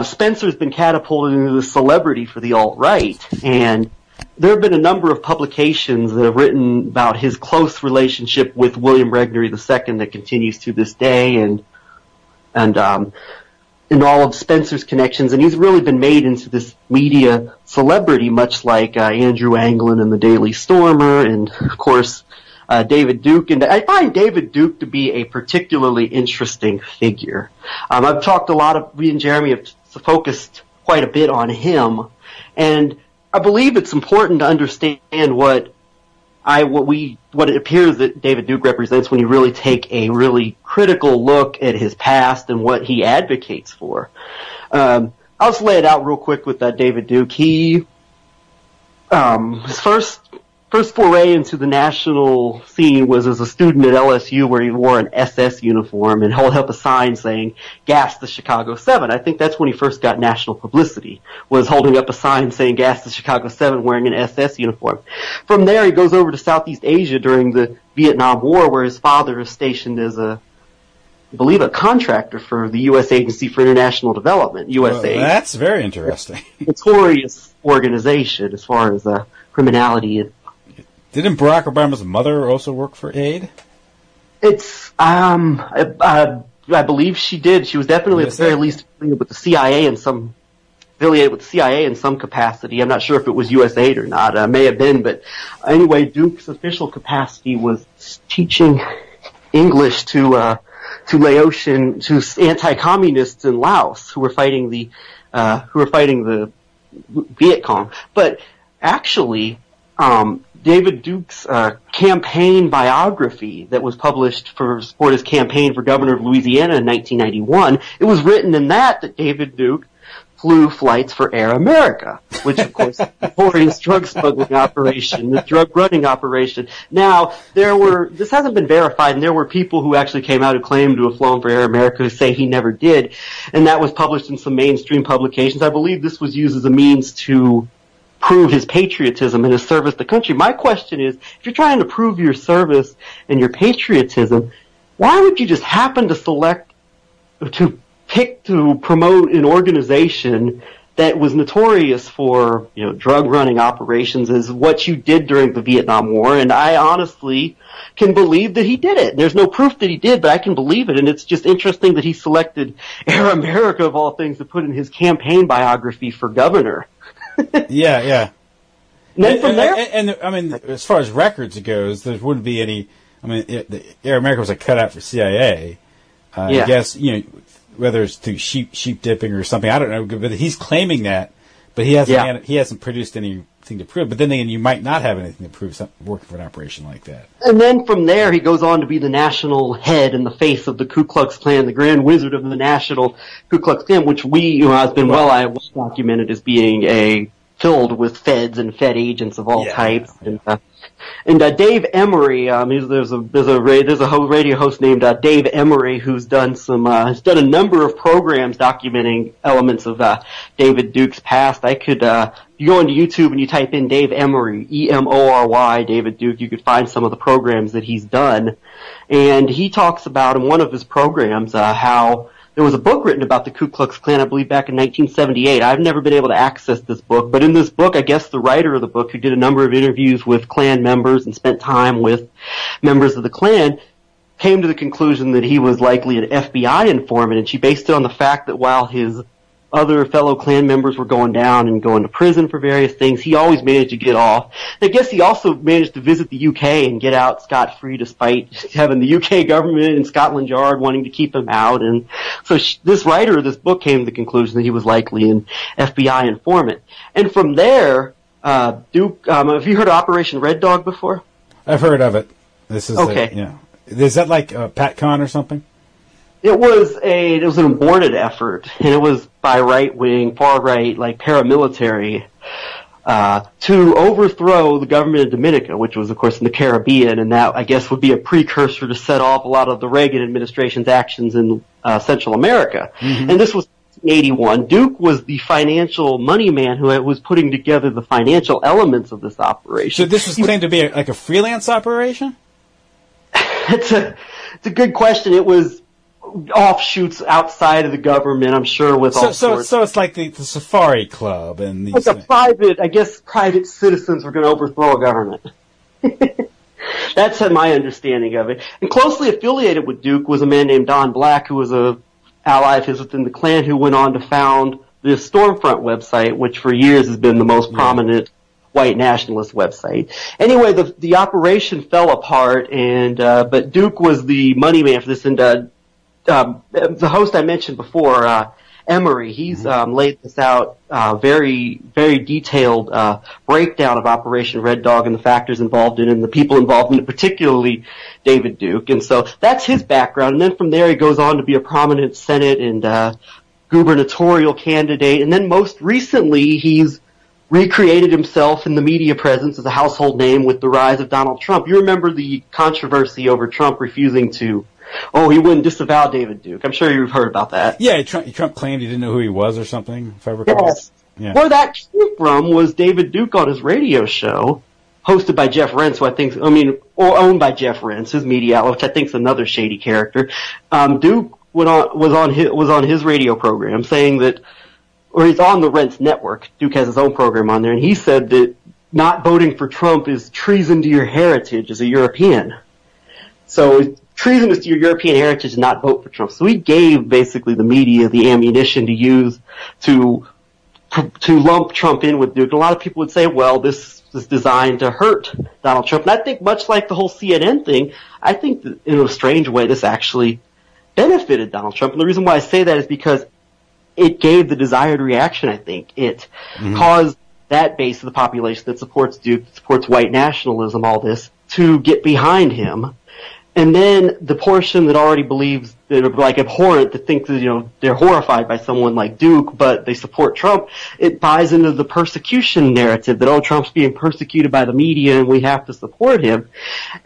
Spencer's been catapulted into the celebrity for the alt-right, and there have been a number of publications that have written about his close relationship with William Regnery II that continues to this day, and all of Spencer's connections, and he's really been made into this media celebrity, much like Andrew Anglin and the Daily Stormer, and of course David Duke. And I find David Duke to be a particularly interesting figure. I've talked we and Jeremy have focused quite a bit on him, and I believe it's important to understand what it appears that David Duke represents when you really take a really critical look at his past and what he advocates for. I'll just lay it out real quick with David Duke. He, his first foray into the national scene was as a student at LSU, where he wore an SS uniform and held up a sign saying, "Gas the Chicago 7." I think that's when he first got national publicity, was holding up a sign saying, "Gas the Chicago 7," wearing an SS uniform. From there, he goes over to Southeast Asia during the Vietnam War, where his father is stationed as I believe a contractor for the U.S. Agency for International Development, USAID. Well, that's very interesting. Notorious organization as far as criminality. Didn't Barack Obama's mother also work for AID? It's, I believe she did. She was definitely at the very least affiliated with the CIA in some capacity. I'm not sure if it was USAID or not. May have been, but anyway, Duke's official capacity was teaching English to Laotian, to anti-communists in Laos who were fighting the Viet Cong. But actually, David Duke's campaign biography that was published for support his campaign for governor of Louisiana in 1991, it was written in that David Duke flew flights for Air America, which of course is a notorious drug smuggling operation, the drug running operation. Now, this hasn't been verified, and there were people who actually came out who claimed to have flown for Air America who say he never did, and that was published in some mainstream publications. I believe this was used as a means to prove his patriotism and his service to the country. My question is, if you're trying to prove your service and your patriotism, why would you just happen to pick to promote an organization that was notorious for, drug running operations, as what you did during the Vietnam War? And I honestly can believe that he did it. There's no proof that he did, but I can believe it. And it's just interesting that he selected Air America, of all things, to put in his campaign biography for governor. Yeah. And then from there, and I mean, as far as records goes, there wouldn't be any. I mean, Air America was a cutout for CIA. I guess whether it's through sheep dipping or something, I don't know. But he's claiming that, but he hasn't produced anything to prove. But then again, you might not have anything to prove working for an operation like that. And then from there, he goes on to be the national head and the face of the Ku Klux Klan, the Grand Wizard of the National Ku Klux Klan, which has been well documented as being filled with feds and Fed agents of all types. Yeah. And Dave Emery, there's a radio host named Dave Emery who's done has done a number of programs documenting elements of David Duke's past. You go into YouTube and you type in Dave Emery, E-M-O-R-Y, David Duke, you could find some of the programs that he's done. And he talks about in one of his programs how there was a book written about the Ku Klux Klan, I believe, back in 1978. I've never been able to access this book, but in this book, I guess the writer of the book, who did a number of interviews with Klan members and spent time with members of the Klan, came to the conclusion that he was likely an FBI informant, and she based it on the fact that while his other fellow Klan members were going down and going to prison for various things. He always managed to get off. And I guess he also managed to visit the UK and get out scot-free despite having the UK government and Scotland Yard wanting to keep him out. And so this writer of this book came to the conclusion that he was likely an FBI informant. And from there, Duke, have you heard of Operation Red Dog before? I've heard of it. This is okay. Is that like PatCon or something? It was an aborted effort, and it was by right-wing, far-right, like paramilitary, to overthrow the government of Dominica, which was, of course, in the Caribbean, and that, I guess, would be a precursor to set off a lot of the Reagan administration's actions in Central America. Mm-hmm. And this was 1981. Duke was the financial money man who was putting together the financial elements of this operation. So this was claimed to be like a freelance operation? It's a good question. It was offshoots outside of the government, I'm sure, with all sorts. So it's like the Safari Club and these like private citizens were going to overthrow a government. That's my understanding of it. And closely affiliated with Duke was a man named Don Black, who was a ally of his within the Klan, who went on to found the Stormfront website, which for years has been the most prominent white nationalist website. Anyway, the operation fell apart, and but Duke was the money man for this. And the host I mentioned before, Emery, he's laid this out, very, very detailed breakdown of Operation Red Dog and the factors involved in it and the people involved in it, particularly David Duke. And so that's his background. And then from there he goes on to be a prominent Senate and gubernatorial candidate. And then most recently he's recreated himself in the media presence as a household name with the rise of Donald Trump. You remember the controversy over Trump refusing to he wouldn't disavow David Duke. I'm sure you've heard about that. Yeah, Trump claimed he didn't know who he was or something, if I recall. Yes. Yeah. Where that came from was David Duke on his radio show, hosted by Jeff Rense, or owned by Jeff Rense, his media outlet, which I think is another shady character. Duke was on his radio program saying that, or he's on the Rense network. Duke has his own program on there, and he said that not voting for Trump is treason to your heritage as a European. So treasonous to your European heritage to not vote for Trump. So he gave basically the media the ammunition to use to lump Trump in with Duke. And a lot of people would say, well, this is designed to hurt Donald Trump. And I think much like the whole CNN thing, I think that in a strange way this actually benefited Donald Trump. And the reason why I say that is because it gave the desired reaction, I think. It caused that base of the population that supports Duke, that supports white nationalism, all this, to get behind him. And then the portion that already believes that are like abhorrent, that think that, they're horrified by someone like Duke, but they support Trump, it buys into the persecution narrative that, Trump's being persecuted by the media and we have to support him.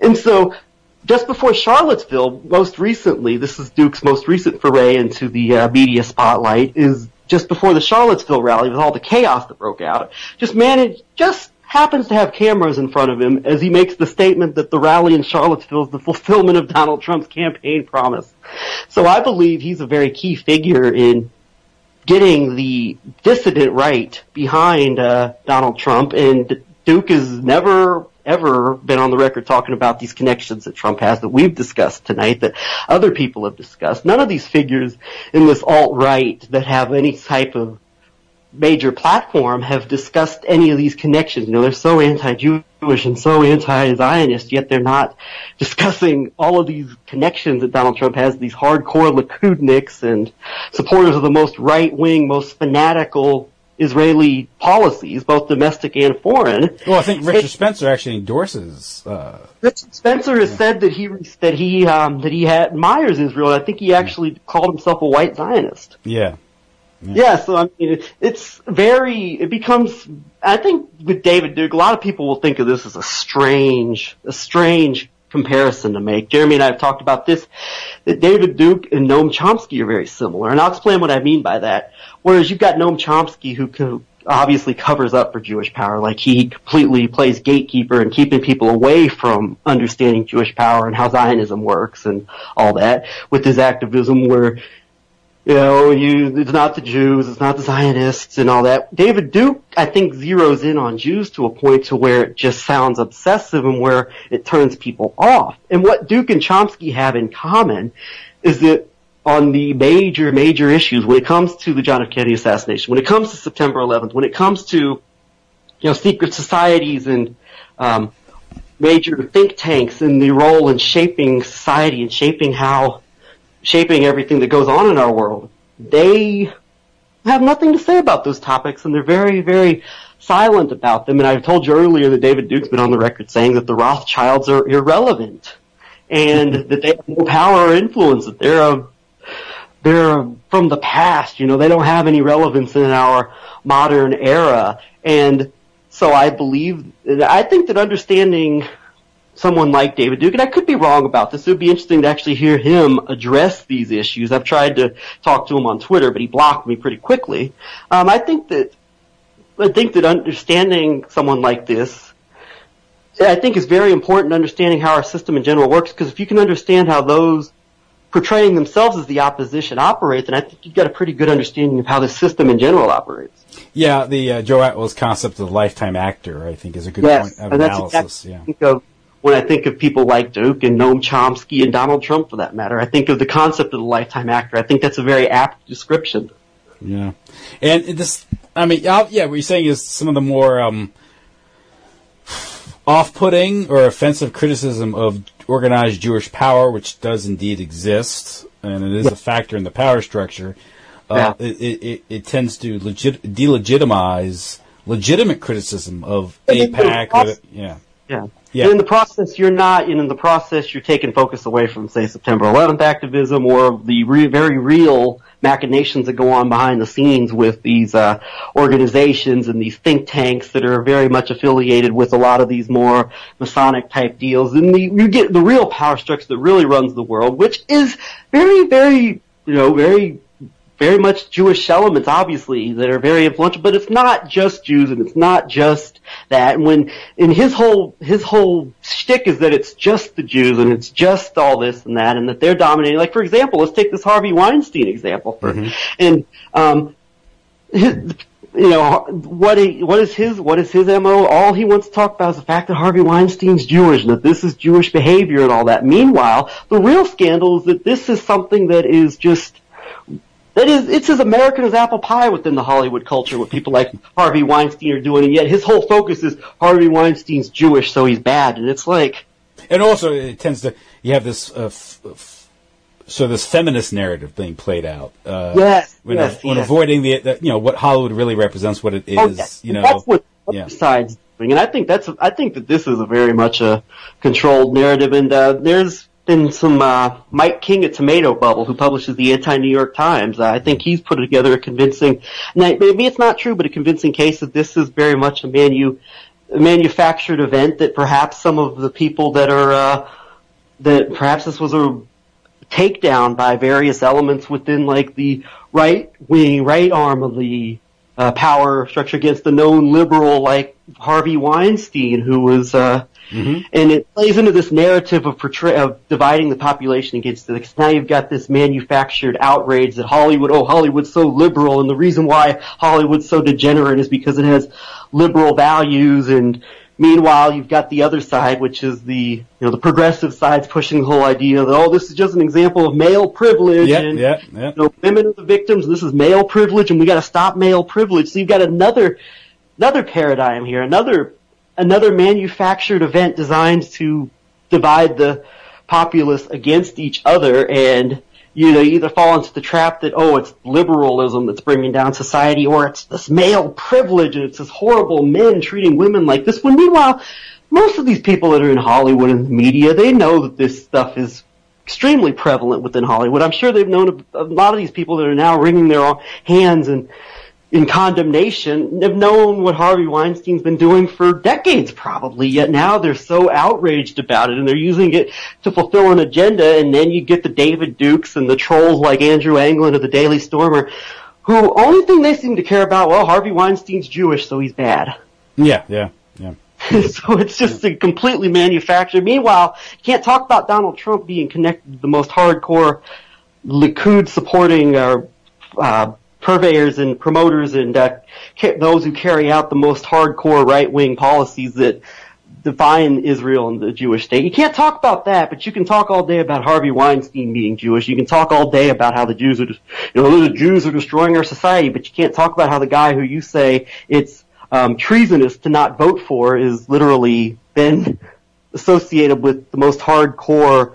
And so just before Charlottesville, most recently, this is Duke's most recent foray into the media spotlight, is just before the Charlottesville rally with all the chaos that broke out, just happens to have cameras in front of him as he makes the statement that the rally in Charlottesville is the fulfillment of Donald Trump's campaign promise. So I believe he's a very key figure in getting the dissident right behind Donald Trump, and Duke has never, ever been on the record talking about these connections that Trump has that we've discussed tonight, that other people have discussed. None of these figures in this alt-right that have any type of major platform have discussed any of these connections. They're so anti-Jewish and so anti-Zionist, yet they're not discussing all of these connections that Donald Trump has, these hardcore Likudniks and supporters of the most right-wing, most fanatical Israeli policies, both domestic and foreign. Well, I think Richard Spencer actually endorses. Richard Spencer has said that he admires Israel. I think he actually called himself a white Zionist. Yeah. Yeah, so it becomes, I think with David Duke, a lot of people will think of this as a strange comparison to make. Jeremy and I have talked about this, that David Duke and Noam Chomsky are very similar, and I'll explain what I mean by that. Whereas you've got Noam Chomsky who obviously covers up for Jewish power, like he completely plays gatekeeper and keeping people away from understanding Jewish power and how Zionism works and all that, with his activism where it's not the Jews, it's not the Zionists and all that. David Duke, I think, zeroes in on Jews to a point to where it just sounds obsessive and where it turns people off. And what Duke and Chomsky have in common is that on the major issues when it comes to the John F. Kennedy assassination, when it comes to September 11th, when it comes to, secret societies and major think tanks and the role in shaping society and shaping everything that goes on in our world. They have nothing to say about those topics, and they're very, very silent about them. And I've told you earlier that David Duke's been on the record saying that the Rothschilds are irrelevant and that they have no power or influence, that they're from the past. They don't have any relevance in our modern era. And so I think that understanding someone like David Duke, and I could be wrong about this, it would be interesting to actually hear him address these issues. I've tried to talk to him on Twitter, but he blocked me pretty quickly. I think that understanding someone like this, I think, is very important, understanding how our system in general works, because if you can understand how those portraying themselves as the opposition operate, then I think you've got a pretty good understanding of how the system in general operates. Yeah, the Joe Atwell's concept of the lifetime actor, I think, is a good point of analysis. Exactly when I think of people like Duke and Noam Chomsky and Donald Trump, for that matter, I think of the concept of the lifetime actor. I think that's a very apt description. Yeah. And this, what you're saying is some of the more off-putting or offensive criticism of organized Jewish power, which does indeed exist, and it is a factor in the power structure. It tends to delegitimize legitimate criticism of AIPAC. Yeah. And in the process, you're taking focus away from, say, September 11th activism or the very real machinations that go on behind the scenes with these organizations and these think tanks that are very much affiliated with a lot of these more Masonic type deals. And you get the real power structure that really runs the world, which is very, very, very much Jewish elements, obviously, that are very influential, but it's not just Jews, and it's not just that. And his whole shtick is that it's just the Jews, and it's just all this and that, and that they're dominating. Like, for example, let's take this Harvey Weinstein example. And, what is his MO? All he wants to talk about is the fact that Harvey Weinstein's Jewish, and that this is Jewish behavior and all that. Meanwhile, the real scandal is that this is something that is just, it's as American as apple pie within the Hollywood culture, what people like Harvey Weinstein are doing, and yet his whole focus is Harvey Weinstein's Jewish, so he's bad. And it's like... And also, it tends to... You have this... this feminist narrative being played out. When avoiding the what Hollywood really represents, what it is. That's what both sides doing. And I think that this is a very much a controlled narrative, and there's been some Mike King at Tomato Bubble, who publishes the Anti-New York Times. I think he's put together a convincing, maybe it's not true, but a convincing case that this is very much a manufactured event, that perhaps some of the people that that perhaps this was a takedown by various elements within, like, the right arm of the power structure against the known liberal like Harvey Weinstein, who was and it plays into this narrative of dividing the population against it. Because now you've got this manufactured outrage that Hollywood's so liberal, and the reason why Hollywood's so degenerate is because it has liberal values. And meanwhile, you've got the other side, which is the progressive side's pushing the whole idea that, this is just an example of male privilege, and women are the victims, and this is male privilege, and we got to stop male privilege. So you've got another paradigm here, another manufactured event designed to divide the populace against each other. And you either fall into the trap that, it's liberalism that's bringing down society, or it's this male privilege and it's this horrible men treating women like this. When meanwhile, most of these people that are in Hollywood and the media, they know that this stuff is extremely prevalent within Hollywood. I'm sure they've known a lot of these people that are now wringing their hands and in condemnation have known what Harvey Weinstein's been doing for decades probably, yet now they're so outraged about it and they're using it to fulfill an agenda. And then you get the David Dukes and the trolls like Andrew Anglin of the Daily Stormer, who only thing they seem to care about, Harvey Weinstein's Jewish, so he's bad. Yeah. So it's just a completely manufactured. Meanwhile, you can't talk about Donald Trump being connected to the most hardcore Likud supporting purveyors and promoters and those who carry out the most hardcore right-wing policies that define Israel and the Jewish state. You can't talk about that, but you can talk all day about Harvey Weinstein being Jewish. You can talk all day about how the Jews are, the Jews are destroying our society, but you can't talk about how the guy who you say it's treasonous to not vote for is literally been associated with the most hardcore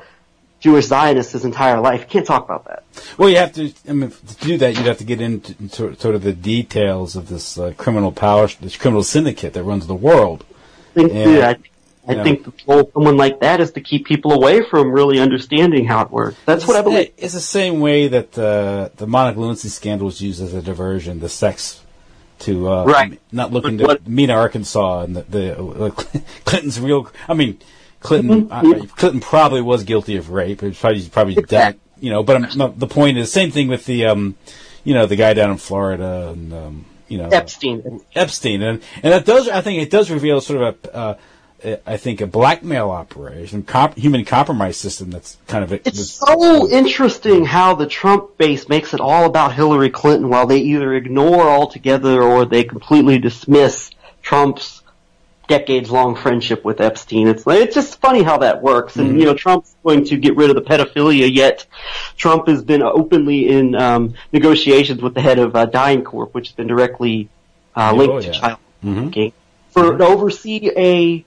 Jewish Zionists his entire life. You can't talk about that. Well, you have to, to do that, you'd have to get into sort of the details of this this criminal syndicate that runs the world. I think the goal of someone like that is to keep people away from really understanding how it works. That's what I believe. It's the same way that the Monica Lewinsky scandal was used as a diversion, the sex to not look into Mena, Arkansas, and the Clinton's real. I mean, Clinton probably was guilty of rape. It was probably dead. But the point is, same thing with the the guy down in Florida and Epstein, and that does, I think, it does reveal sort of a blackmail operation, human compromise system. That's kind of It's so interesting how the Trump base makes it all about Hillary Clinton, while they either ignore altogether or they completely dismiss Trump's decades-long friendship with Epstein. It's just funny how that works. And, Trump's going to get rid of the pedophilia, yet Trump has been openly in negotiations with the head of DynCorp, which has been directly linked to child trafficking, to oversee a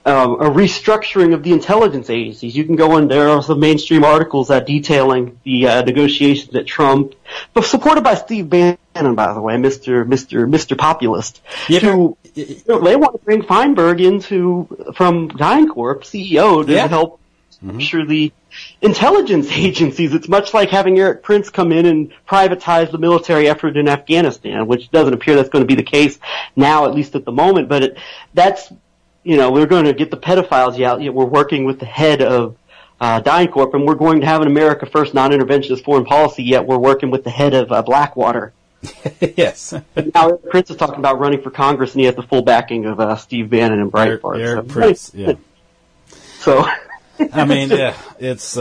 restructuring of the intelligence agencies. You can go in, there are some mainstream articles detailing the negotiations at Trump, but supported by Steve Bannon, by the way, Mr. Populist. Yeah. They want to bring Feinberg from DynCorp, CEO, to help structure the intelligence agencies. It's much like having Eric Prince come in and privatize the military effort in Afghanistan, which doesn't appear that's going to be the case now, at least at the moment, but we're going to get the pedophiles out. We're working with the head of DynCorp, and we're going to have an America First non-interventionist foreign policy, yet we're working with the head of Blackwater. Yes. Now Prince is talking about running for Congress, and he has the full backing of Steve Bannon and Breitbart. Eric Prince, yeah. So, I mean, it's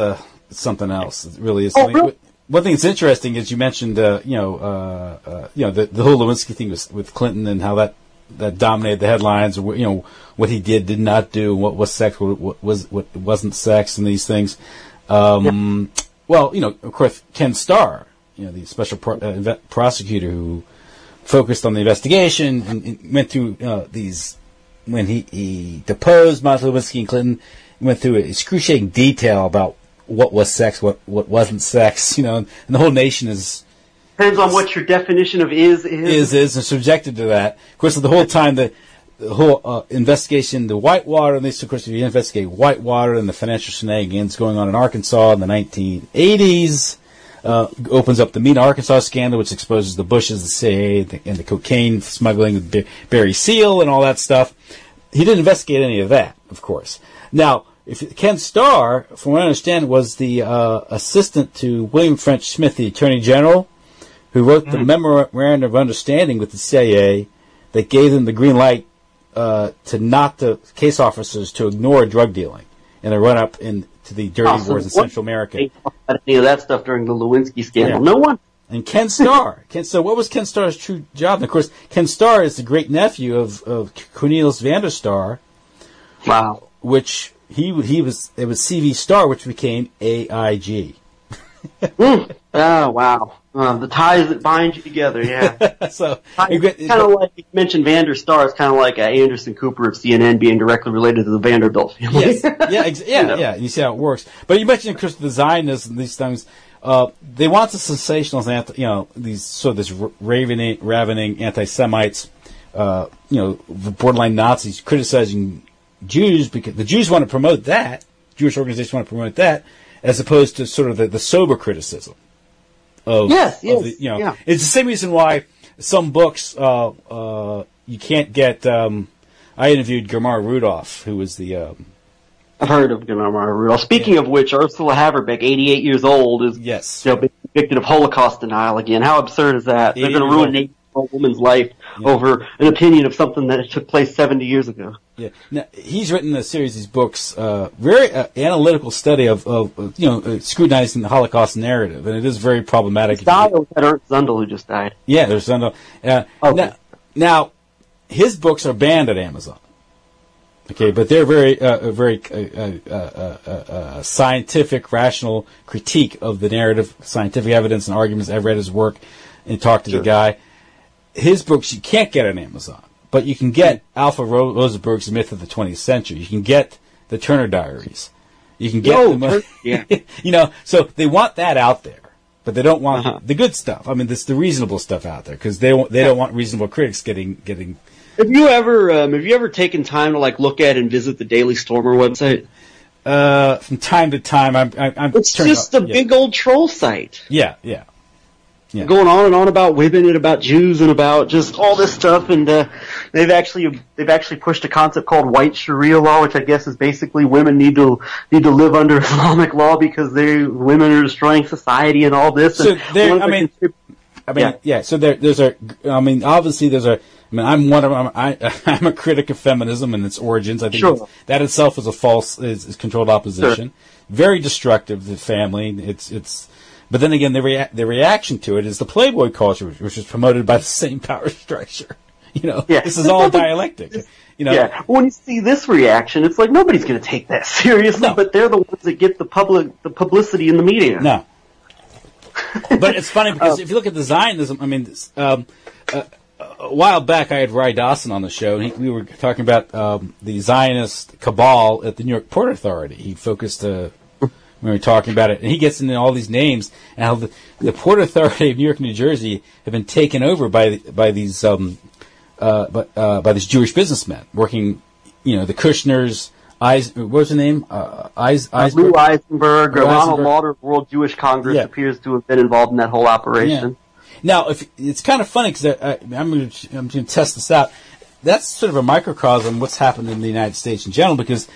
something else. It really is. Really? One thing that's interesting is you mentioned, the whole Lewinsky thing with Clinton and how that dominated the headlines. What he did not do, what was sex, what wasn't sex, and these things. Well, of course, Ken Starr, the special prosecutor who focused on the investigation and went through these, when he deposed Monica Lewinsky and Clinton, went through excruciating detail about what was sex, what wasn't sex, and the whole nation is... Depends on what your definition of is and subjected to that. Of course, the whole time, the whole investigation, the Whitewater, and this, of course, if you investigate Whitewater and the financial shenanigans going on in Arkansas in the 1980s, opens up the Mena, Arkansas scandal, which exposes the Bushes, the CIA, and the cocaine smuggling with Barry Seal and all that stuff. He didn't investigate any of that, of course. Now, Ken Starr, from what I understand, was the assistant to William French Smith, the Attorney General, who wrote the memorandum of understanding with the CIA that gave them the green light to not the case officers to ignore drug dealing in a run-up into the dirty wars in Central America. Any of that stuff during the Lewinsky scandal. Yeah. No one. And Ken Starr. So what was Ken Starr's true job? And of course, Ken Starr is the great nephew of Cornelius Vander Starr. Wow. Which it was CV Starr, which became AIG. Oh, wow. The ties that bind you together, yeah. So kind of like you mentioned Vander Starr. It's kind of like Anderson Cooper of CNN being directly related to the Vanderbilt family. Yes. Yeah. You see how it works. But you mentioned, of course, the Zionists and these things. They want the sensationalists, this ravening anti-Semites, borderline Nazis criticizing Jews, because the Jews want to promote that. Jewish organizations want to promote that, as opposed to sort of the sober criticism. It's the same reason why some books you can't get. I interviewed Germar Rudolph, who was the. I've heard of Germar Rudolph. Speaking of which, Ursula Haverbeck, 88 years old, is being convicted of Holocaust denial again. How absurd is that? They're going to ruin an 8-year-old woman's life over an opinion of something that took place 70 years ago. Yeah. Now, he's written a series of these books, very analytical study of scrutinizing the Holocaust narrative, and it is very problematic. Ernst Zundel, who just died. Yeah, there's Zundel. Now, his books are banned at Amazon. Okay, but they're very scientific, rational critique of the narrative, scientific evidence and arguments. I've read his work and talked to the guy. His books you can't get on Amazon, but you can get Alpha Rosenberg's Myth of the 20th Century. You can get the Turner Diaries. You can get so they want that out there, but they don't want the good stuff. I mean, this the reasonable stuff out there because they don't want reasonable critics getting. Have you ever taken time to look at and visit the Daily Stormer website? From time to time, I'm it's just a big old troll site. Yeah. Going on and on about women and about Jews and about just all this stuff, and they've actually pushed a concept called white Sharia law, which I guess is basically women need to live under Islamic law because women are destroying society and all this. So I'm a critic of feminism and its origins. I think that itself is controlled opposition, very destructive to the family. But then again, the reaction to it is the Playboy culture, which is promoted by the same power structure. This is all dialectic. When you see this reaction, it's like nobody's going to take that seriously, but they're the ones that get the publicity in the media. No. But it's funny because if you look at the Zionism, a while back I had Ry Dawson on the show, and we were talking about the Zionist cabal at the New York Port Authority. He focused when we were talking about it, and he gets into all these names and how the Port Authority of New York and New Jersey have been taken over by these Jewish businessmen working, the Kushners. What was the name? Lou Eisenberg, Ronald Lauder of World Jewish Congress appears to have been involved in that whole operation. Yeah. Now, it's kind of funny because I'm going to test this out. That's sort of a microcosm of what's happened in the United States in general because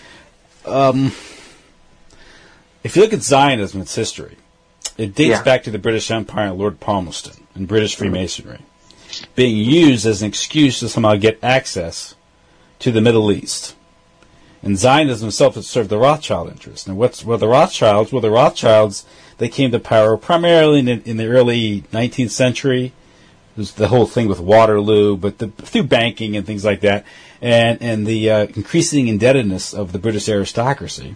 if you look at Zionism, its history, it dates back to the British Empire and Lord Palmerston and British Freemasonry being used as an excuse to somehow get access to the Middle East. And Zionism itself has served the Rothschild interest. And the Rothschilds? Well, the Rothschilds, they came to power primarily in the early 19th century. There's the whole thing with Waterloo, but through banking and things like that, and the increasing indebtedness of the British aristocracy.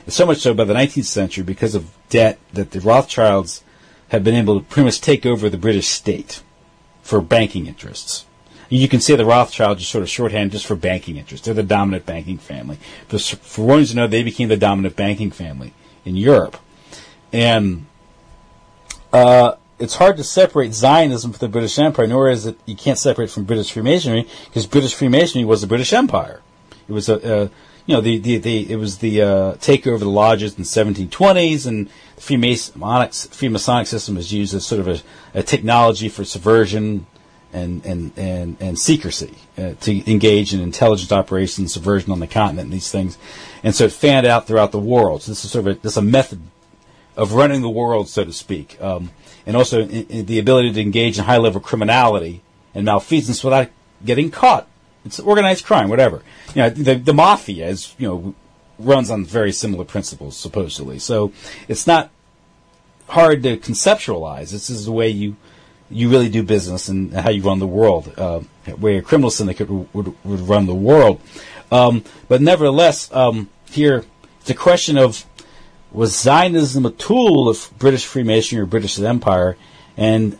So much so by the 19th century, because of debt, that the Rothschilds have been able to pretty much take over the British state for banking interests. You can say the Rothschilds are sort of shorthand just for banking interests. They're the dominant banking family. But for ones who know, they became the dominant banking family in Europe. And it's hard to separate Zionism from the British Empire, nor is it you can't separate from British Freemasonry, because British Freemasonry was the British Empire. It was it was the takeover of the lodges in the 1720s, and the Freemasonic system was used as sort of a technology for subversion and secrecy to engage in intelligence operations, subversion on the continent, and these things. And so it fanned out throughout the world. So this is sort of a method of running the world, so to speak, and also the ability to engage in high-level criminality and malfeasance without getting caught. It's organized crime, whatever. The mafia runs on very similar principles, supposedly. So it's not hard to conceptualize. This is the way you really do business and how you run the world, way a criminal syndicate would run the world. But nevertheless, here it's a question of, was Zionism a tool of British Freemasonry or British Empire, and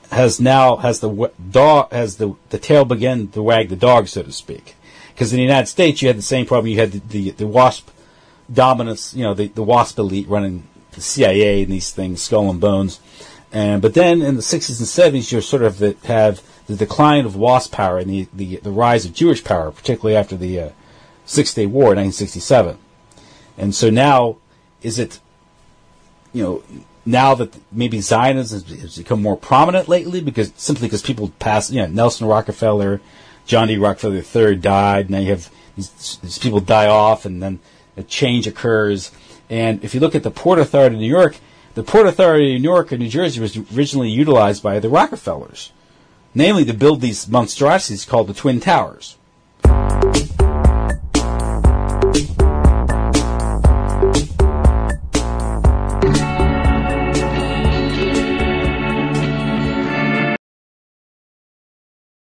has the tail begun to wag the dog, so to speak? Because in the United States, you had the same problem. You had the WASP dominance, the WASP elite running the CIA and these things, skull and bones. But then in the 60s and 70s, you sort of have the decline of WASP power and the rise of Jewish power, particularly after the Six-Day War in 1967. And so now, is it, now that maybe Zionism has become more prominent lately, because people pass, Nelson Rockefeller, John D. Rockefeller III died, now you have these people die off, and then a change occurs. And if you look at the Port Authority of New York, the Port Authority of New York and New Jersey was originally utilized by the Rockefellers, namely to build these monstrosities called the Twin Towers.